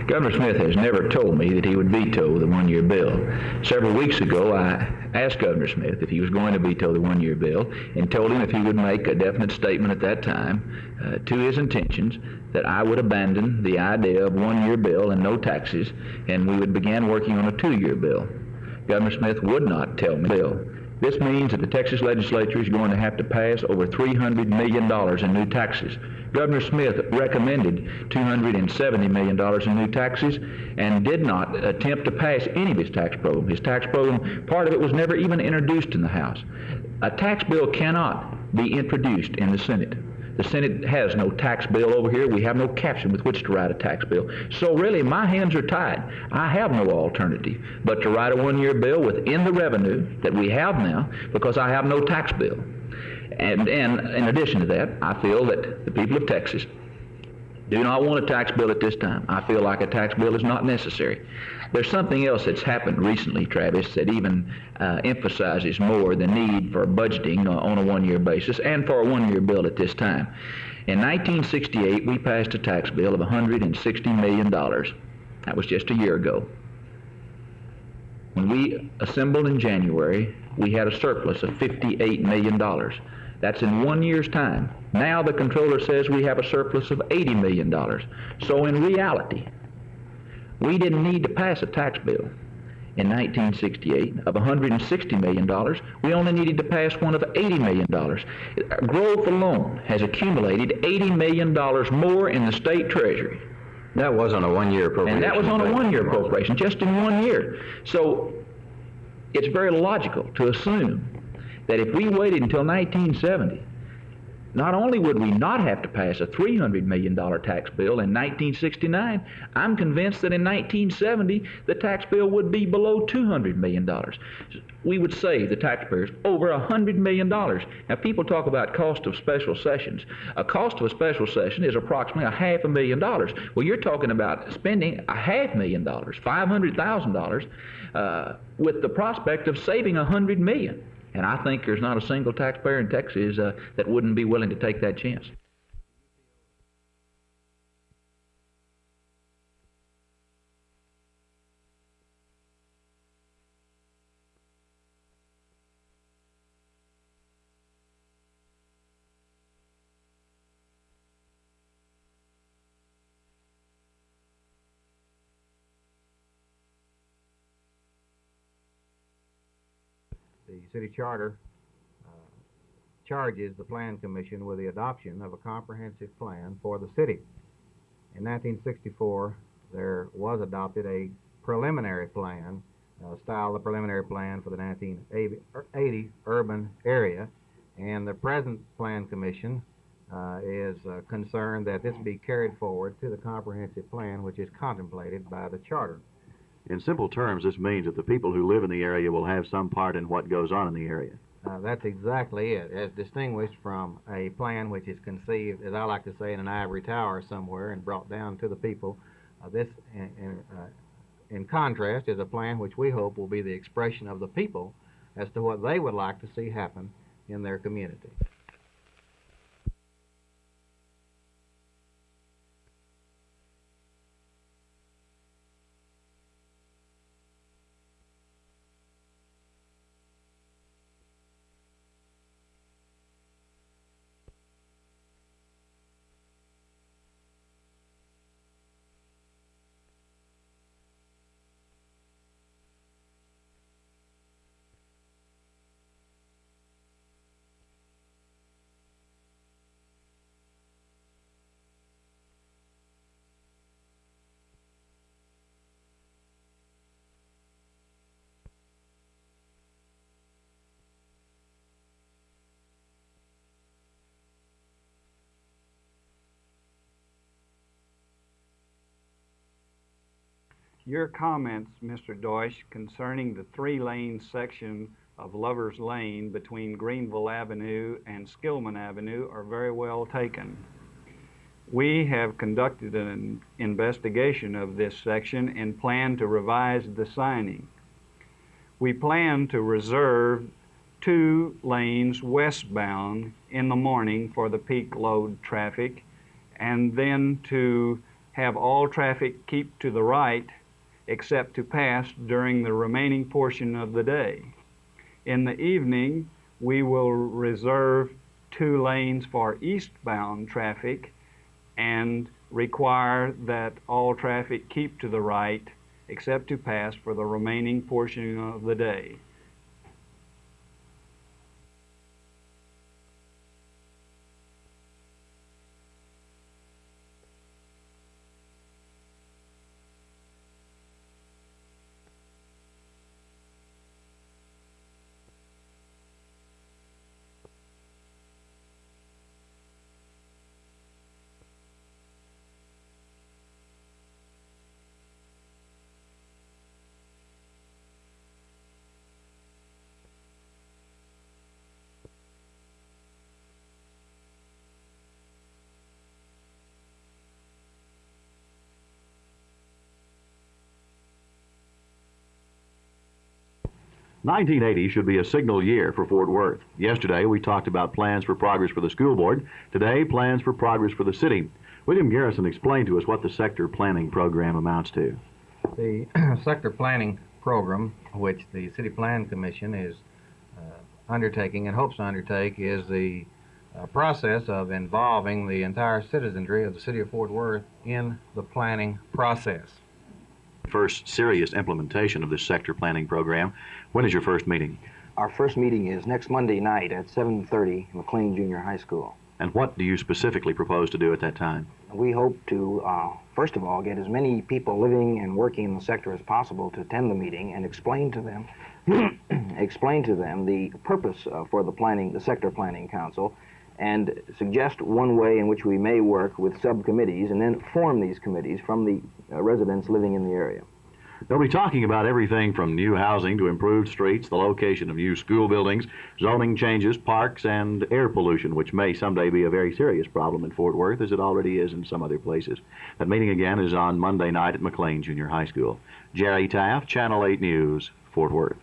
Governor Smith has never told me that he would veto the one-year bill. Several weeks ago, I asked Governor Smith if he was going to veto the one-year bill and told him if he would make a definite statement at that time to his intentions that I would abandon the idea of one-year bill and no taxes, and we would begin working on a two-year bill. Governor Smith would not tell me bill. This means that the Texas legislature is going to have to pass over $300 million in new taxes. Governor Smith recommended $270 million in new taxes and did not attempt to pass any of his tax program. His tax program, part of it was never even introduced in the House. A tax bill cannot be introduced in the Senate. The Senate has no tax bill over here. We have no caption with which to write a tax bill. So really, my hands are tied. I have no alternative but to write a one-year bill within the revenue that we have now because I have no tax bill. And in addition to that, I feel that the people of Texas do not want a tax bill at this time. I feel like a tax bill is not necessary. There's something else that's happened recently, Travis, that even emphasizes more the need for budgeting on a one-year basis and for a one-year bill at this time. In 1968, we passed a tax bill of $160 million. That was just a year ago. When we assembled in January, we had a surplus of $58 million. That's in 1 year's time. Now the comptroller says we have a surplus of $80 million. So in reality, we didn't need to pass a tax bill in 1968 of $160 million. We only needed to pass one of $80 million. Growth alone has accumulated $80 million more in the state treasury. That was on a one-year appropriation. And that was on a one-year appropriation, just in 1 year. So it's very logical to assume that if we waited until 1970, not only would we not have to pass a $300 million tax bill in 1969, I'm convinced that in 1970 the tax bill would be below $200 million. We would save the taxpayers over $100 million. Now people talk about cost of special sessions. A cost of a special session is approximately $500,000. Well, you're talking about spending $500,000, $500,000, with the prospect of saving $100 million. And I think there's not a single taxpayer in Texas that wouldn't be willing to take that chance. The city charter charges the Plan Commission with the adoption of a comprehensive plan for the city. In 1964, there was adopted a preliminary plan, styled the preliminary plan for the 1980 urban area, and the present Plan Commission is concerned that this be carried forward to the comprehensive plan which is contemplated by the charter. In simple terms, this means that the people who live in the area will have some part in what goes on in the area. That's exactly it, as distinguished from a plan which is conceived, as I like to say, in an ivory tower somewhere and brought down to the people. This, in contrast, is a plan which we hope will be the expression of the people as to what they would like to see happen in their community. Your comments, Mr. Deutsch, concerning the three-lane section of Lover's Lane between Greenville Avenue and Skillman Avenue are very well taken. We have conducted an investigation of this section and plan to revise the signing. We plan to reserve 2 lanes westbound in the morning for the peak load traffic, and then to have all traffic keep to the right except to pass during the remaining portion of the day. In the evening, we will reserve 2 lanes for eastbound traffic and require that all traffic keep to the right except to pass for the remaining portion of the day. $1980 should be a signal year for Fort Worth. Yesterday, we talked about plans for progress for the school board. Today, plans for progress for the city. William Garrison explained to us what the sector planning program amounts to. The sector planning program, which the City Plan Commission is undertaking and hopes to undertake, is the process of involving the entire citizenry of the city of Fort Worth in the planning process. First serious implementation of this sector planning program. When is your first meeting? Our first meeting is next Monday night at 7:30 McLean Junior High School. And what do you specifically propose to do at that time? We hope to, first of all, get as many people living and working in the sector as possible to attend the meeting and explain to them the purpose for the Sector Planning Council, and suggest one way in which we may work with subcommittees and then form these committees from the residents living in the area. They'll be talking about everything from new housing to improved streets, the location of new school buildings, zoning changes, parks, and air pollution, which may someday be a very serious problem in Fort Worth, as it already is in some other places. That meeting again is on Monday night at McLean Junior High School. Jerry Taft, Channel 8 News, Fort Worth.